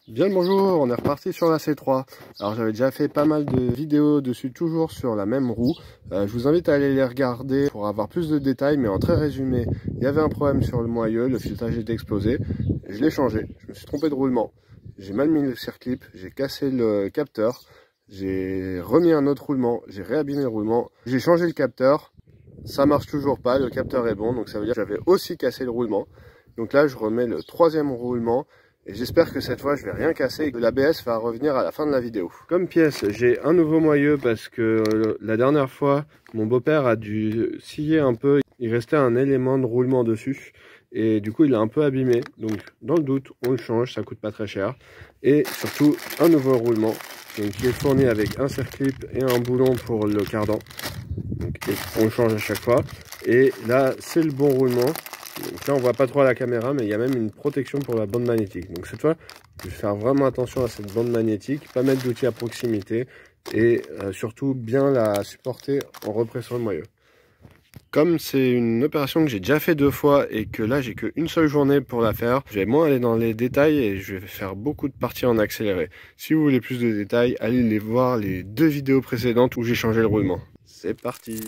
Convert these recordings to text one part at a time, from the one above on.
Bien le bonjour, on est reparti sur la C3. Alors j'avais déjà fait pas mal de vidéos dessus, toujours sur la même roue. Je vous invite à aller les regarder pour avoir plus de détails, mais en très résumé, il y avait un problème sur le moyeu, le filetage était explosé. Je l'ai changé, je me suis trompé de roulement. J'ai mal mis le circlip, j'ai cassé le capteur, j'ai remis un autre roulement, j'ai réabîmé le roulement, j'ai changé le capteur. Ça marche toujours pas, le capteur est bon, donc ça veut dire que j'avais aussi cassé le roulement. Donc là je remets le troisième roulement. Et j'espère que cette fois je vais rien casser et que l'ABS va revenir à la fin de la vidéo. Comme pièce, j'ai un nouveau moyeu parce que la dernière fois, mon beau-père a dû scier un peu. Il restait un élément de roulement dessus et du coup il a un peu abîmé. Donc dans le doute, on le change, ça coûte pas très cher. Et surtout un nouveau roulement donc, qui est fourni avec un circlip et un boulon pour le cardan. Donc, on le change à chaque fois. Et là c'est le bon roulement. Donc là on voit pas trop à la caméra, mais il y a même une protection pour la bande magnétique. Donc cette fois je vais faire vraiment attention à cette bande magnétique, pas mettre d'outils à proximité et surtout bien la supporter en repressant le moyeu. Comme c'est une opération que j'ai déjà fait 2 fois et que là j'ai qu'une seule journée pour la faire, je vais moins aller dans les détails et je vais faire beaucoup de parties en accéléré. Si vous voulez plus de détails, allez les voir les 2 vidéos précédentes où j'ai changé le roulement. C'est parti!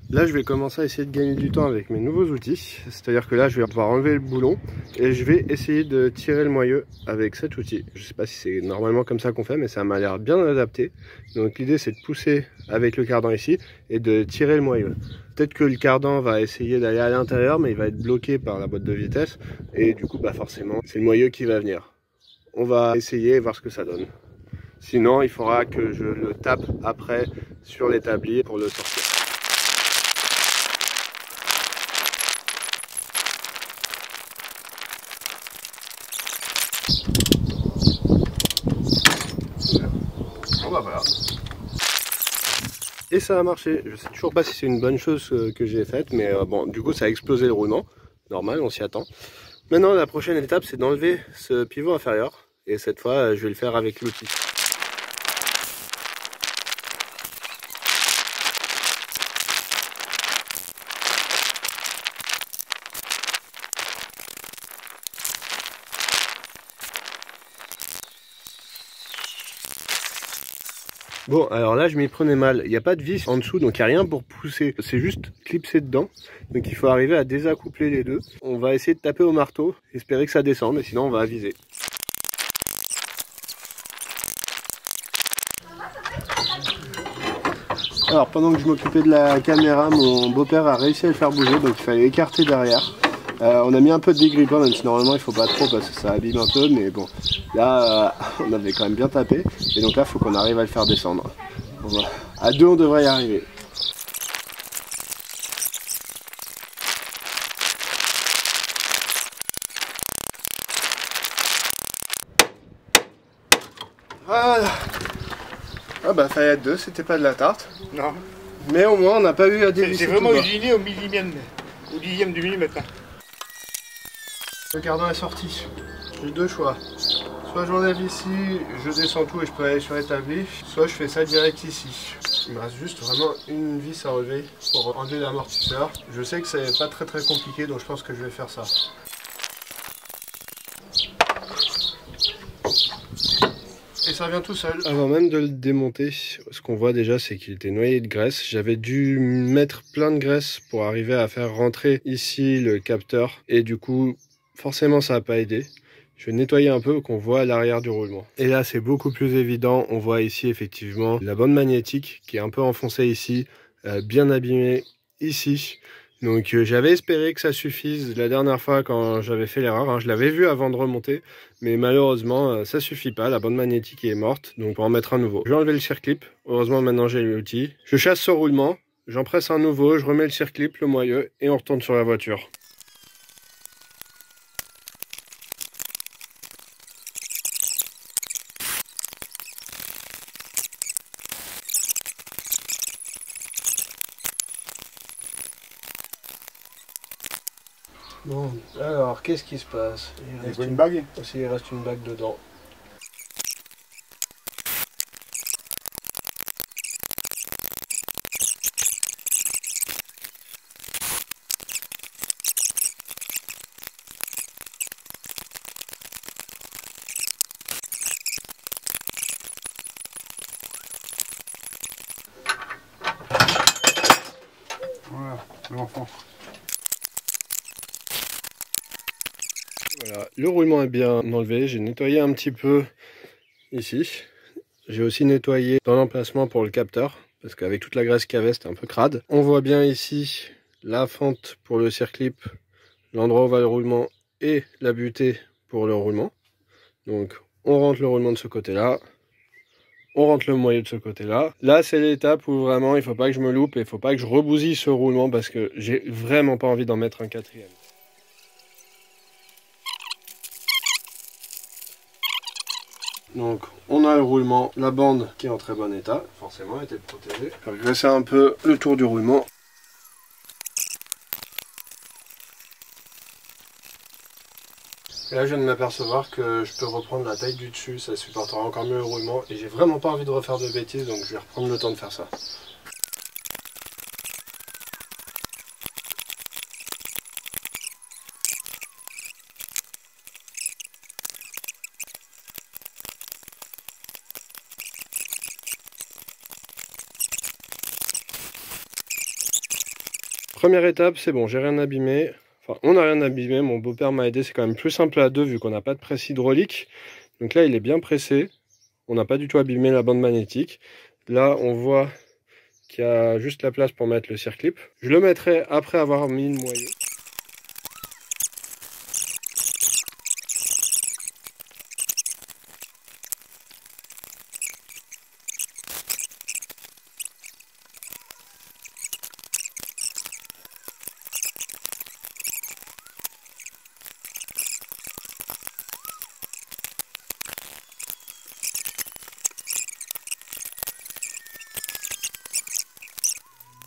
Là je vais commencer à essayer de gagner du temps avec mes nouveaux outils, c'est-à-dire que là je vais pouvoir enlever le boulon et je vais essayer de tirer le moyeu avec cet outil. Je sais pas si c'est normalement comme ça qu'on fait, mais ça m'a l'air bien adapté. Donc l'idée c'est de pousser avec le cardan ici et de tirer le moyeu. Peut-être que le cardan va essayer d'aller à l'intérieur, mais il va être bloqué par la boîte de vitesse et du coup bah forcément c'est le moyeu qui va venir. On va essayer et voir ce que ça donne. Sinon il faudra que je le tape après sur l'établi pour le sortir. Bon bah voilà. Et ça a marché. Je sais toujours pas si c'est une bonne chose que j'ai faite, mais bon, du coup ça a explosé le roulement. Normal, on s'y attend. Maintenant la prochaine étape c'est d'enlever ce pivot inférieur. Et cette fois je vais le faire avec l'outil. Bon, alors là je m'y prenais mal, il n'y a pas de vis en dessous, donc il n'y a rien pour pousser, c'est juste clipser dedans, donc il faut arriver à désaccoupler les deux. On va essayer de taper au marteau, espérer que ça descende, et sinon on va aviser. Alors pendant que je m'occupais de la caméra, mon beau-père a réussi à le faire bouger, donc il fallait écarter derrière. On a mis un peu de dégrippant, même si normalement il faut pas trop parce que ça abîme un peu, mais bon, là on avait quand même bien tapé, et donc là il faut qu'on arrive à le faire descendre. Bon, voilà. À 2 on devrait y arriver. Voilà. Ah bah fallait être 2, c'était pas de la tarte. Non. Mais au moins on n'a pas eu à dévisser. C'est vraiment usiné au dixième du millimètre. Le cardan est sorti. J'ai 2 choix. Soit j'enlève ici, je descends tout et je peux aller sur l'établi, soit je fais ça direct ici. Il me reste juste vraiment une vis à relever pour enlever l'amortisseur. Je sais que c'est pas très compliqué, donc je pense que je vais faire ça. Et ça vient tout seul. Avant même de le démonter, ce qu'on voit déjà, c'est qu'il était noyé de graisse. J'avais dû mettre plein de graisse pour arriver à faire rentrer ici le capteur. Et du coup, forcément, ça n'a pas aidé. Je vais nettoyer un peu, qu'on voit à l'arrière du roulement. Et là, c'est beaucoup plus évident. On voit ici, effectivement, la bande magnétique qui est un peu enfoncée ici, bien abîmée ici. Donc j'avais espéré que ça suffise la dernière fois quand j'avais fait l'erreur, hein. Je l'avais vu avant de remonter, mais malheureusement ça suffit pas, la bande magnétique est morte, donc pour en mettre un nouveau. Je vais enlever le circlip, heureusement maintenant j'ai l'outil. Je chasse ce roulement, j'en presse un nouveau, je remets le circlip, le moyeu, et on retourne sur la voiture. Bon, alors, qu'est-ce qui se passe? Il reste une bague. Aussi, il reste une bague dedans. Voilà, l'enfant. Voilà, le roulement est bien enlevé, j'ai nettoyé un petit peu ici. J'ai aussi nettoyé dans l'emplacement pour le capteur, parce qu'avec toute la graisse qu'il y avait, c'était un peu crade. On voit bien ici la fente pour le circlip, l'endroit où va le roulement et la butée pour le roulement. Donc on rentre le roulement de ce côté-là, on rentre le moyeu de ce côté-là. Là, c'est l'étape où vraiment il ne faut pas que je me loupe et il ne faut pas que je rebousille ce roulement parce que j'ai vraiment pas envie d'en mettre un quatrième. Donc on a le roulement, la bande qui est en très bon état, forcément elle était protégée. Je vais graisser un peu le tour du roulement. Et là je viens de m'apercevoir que je peux reprendre la taille du dessus, ça supportera encore mieux le roulement. Et j'ai vraiment pas envie de refaire de bêtises, donc je vais reprendre le temps de faire ça. Première étape, c'est bon, j'ai rien abîmé. Enfin, on n'a rien abîmé, mon beau-père m'a aidé, c'est quand même plus simple à deux vu qu'on n'a pas de presse hydraulique. Donc là, il est bien pressé. On n'a pas du tout abîmé la bande magnétique. Là, on voit qu'il y a juste la place pour mettre le circlip. Je le mettrai après avoir mis le moyeu.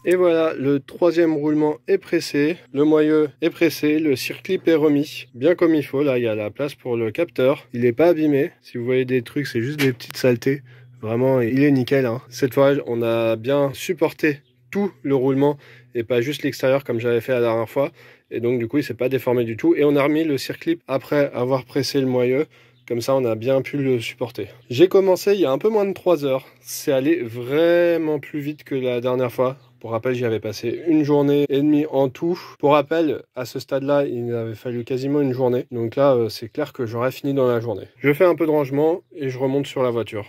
Et voilà, le troisième roulement est pressé, le moyeu est pressé, le circlip est remis, bien comme il faut. Là, il y a la place pour le capteur, il n'est pas abîmé. Si vous voyez des trucs, c'est juste des petites saletés. Vraiment, il est nickel, hein. Cette fois, on a bien supporté tout le roulement et pas juste l'extérieur comme j'avais fait la dernière fois. Et donc, du coup, il ne s'est pas déformé du tout. Et on a remis le circlip après avoir pressé le moyeu. Comme ça, on a bien pu le supporter. J'ai commencé il y a un peu moins de 3 heures. C'est allé vraiment plus vite que la dernière fois. Pour rappel, j'y avais passé 1 journée et demie en tout. Pour rappel, à ce stade-là, il avait fallu quasiment 1 journée. Donc là, c'est clair que j'aurais fini dans la journée. Je fais un peu de rangement et je remonte sur la voiture.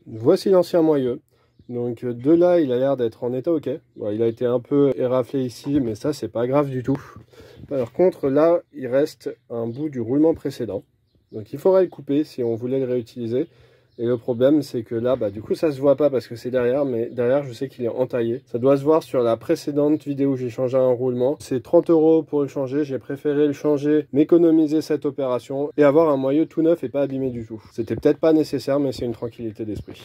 Voici l'ancien moyeu. Donc de là, il a l'air d'être en état OK. Bon, il a été un peu éraflé ici, mais ça, c'est pas grave du tout. Par contre, là, il reste un bout du roulement précédent. Donc il faudrait le couper si on voulait le réutiliser. Et le problème, c'est que là, du coup, ça se voit pas parce que c'est derrière, mais derrière, je sais qu'il est entaillé. Ça doit se voir sur la précédente vidéo où j'ai changé un roulement. C'est 30 € pour le changer. J'ai préféré le changer, m'économiser cette opération et avoir un moyeu tout neuf et pas abîmé du tout. C'était peut-être pas nécessaire, mais c'est une tranquillité d'esprit.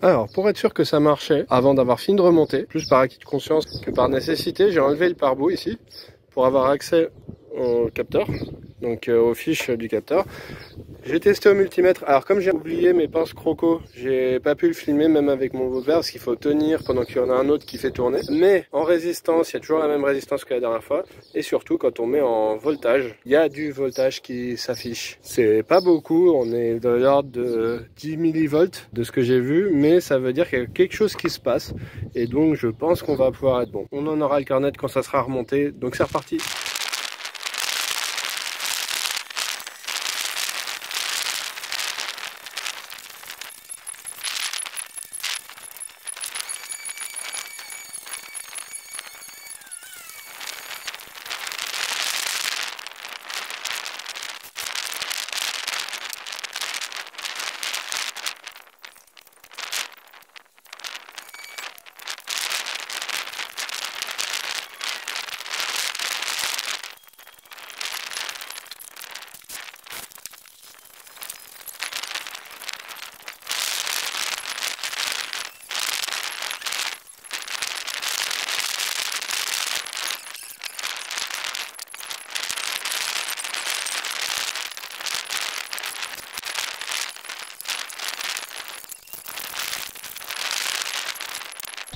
Alors, pour être sûr que ça marchait, avant d'avoir fini de remonter, plus par acquis de conscience que par nécessité, j'ai enlevé le pare-bout ici pour avoir accès au capteur, donc aux fiches du capteur. J'ai testé au multimètre. Alors comme j'ai oublié mes pinces croco, j'ai pas pu le filmer même avec mon Vauvert parce qu'il faut tenir pendant qu'il y en a un autre qui fait tourner. Mais en résistance, il y a toujours la même résistance que la dernière fois. Et surtout quand on met en voltage, il y a du voltage qui s'affiche. C'est pas beaucoup, on est de l'ordre de 10 millivolts de ce que j'ai vu, mais ça veut dire qu'il y a quelque chose qui se passe. Et donc je pense qu'on va pouvoir être bon. On en aura le carnet quand ça sera remonté, donc c'est reparti.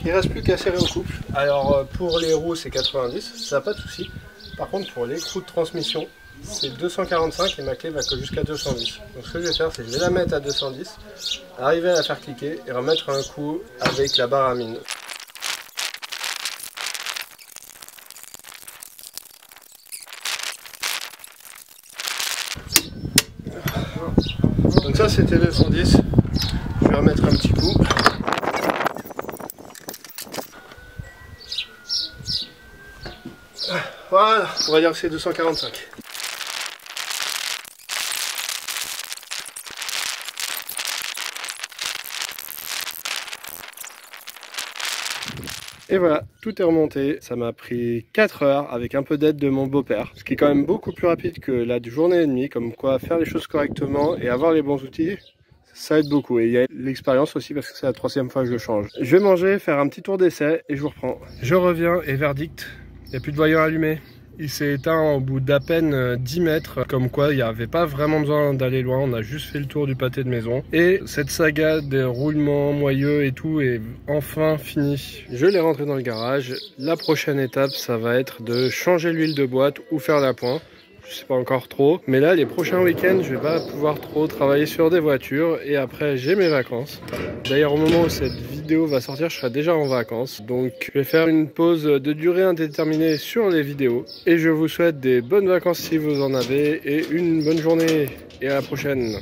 Il reste plus qu'à serrer au couple. Alors pour les roues c'est 90, ça n'a pas de souci. Par contre pour l'écrou de transmission c'est 245 et ma clé va que jusqu'à 210. Donc ce que je vais faire c'est que je vais la mettre à 210, arriver à la faire cliquer et remettre un coup avec la barre à mine. Donc ça c'était 210, je vais remettre un petit coup. Voilà, on va dire que c'est 245. Et voilà, tout est remonté. Ça m'a pris 4 heures avec un peu d'aide de mon beau-père. Ce qui est quand même beaucoup plus rapide que la journée et demie. Comme quoi, faire les choses correctement et avoir les bons outils, ça aide beaucoup. Et il y a l'expérience aussi parce que c'est la 3e fois que je change. Je vais manger, faire un petit tour d'essai et je vous reprends. Je reviens et verdict, il n'y a plus de voyant allumé. Il s'est éteint au bout d'à peine 10 mètres, comme quoi il n'y avait pas vraiment besoin d'aller loin, on a juste fait le tour du pâté de maison. Et cette saga des roulements moyeux et tout est enfin finie. Je l'ai rentré dans le garage. La prochaine étape, ça va être de changer l'huile de boîte ou faire l'appoint. Je sais pas encore trop, mais là les prochains week-ends je vais pas pouvoir trop travailler sur des voitures et après j'ai mes vacances. D'ailleurs au moment où cette vidéo va sortir je serai déjà en vacances, donc je vais faire une pause de durée indéterminée sur les vidéos et je vous souhaite des bonnes vacances si vous en avez et une bonne journée et à la prochaine.